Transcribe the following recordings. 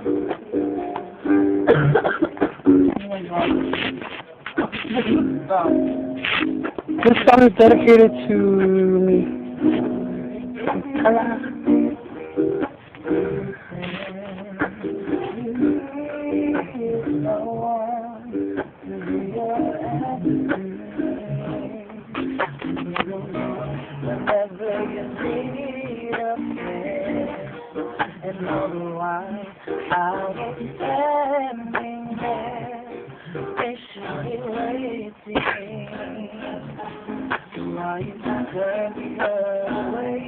This song is dedicated to Kara. Whenever you need a friend, and all the while I was standing there, patiently waiting. While you turned away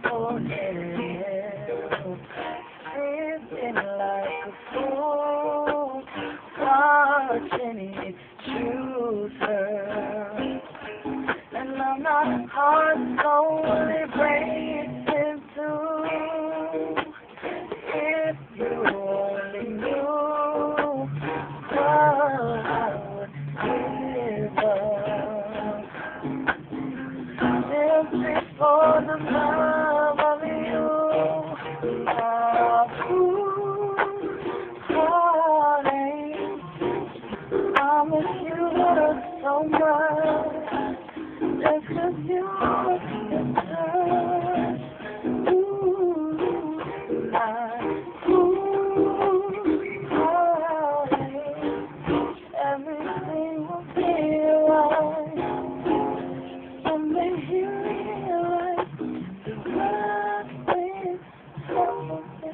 for help, sitting like a fool, watching it choose her. And I'm not heart slowly breaking too. If you only knew what I would give up, simply for the love of you. Heartache, I miss you so much. Just 'cause you can touch, everything will be alright. Someday you realize the good things come to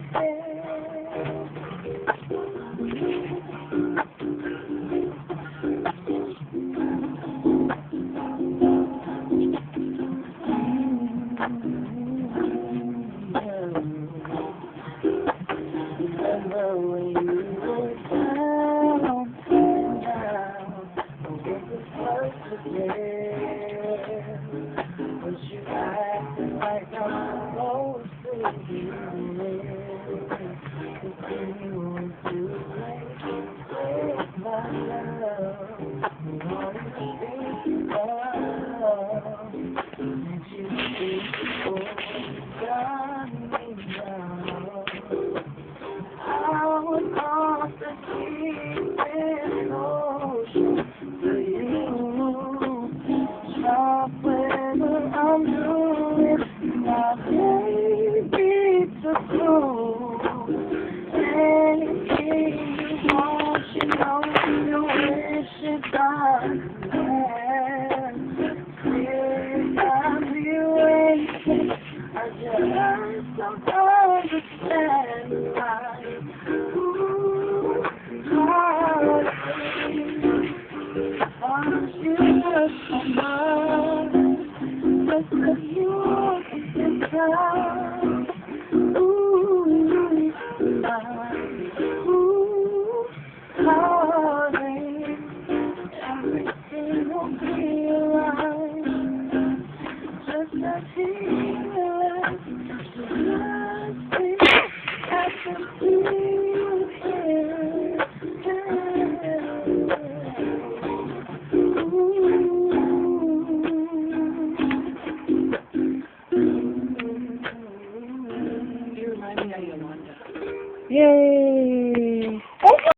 remember when you were down, it was first again. But you acted like I'm supposed to be continuing to break my love. What you think of, and you think, oh, got me down. I was off the deepest ocean for you. Stop whether I'm doing my baby to do. Anything you want, you know you wish it I can. If I'm waiting, I just don't understand why. You just so much, just 'cause you can tell.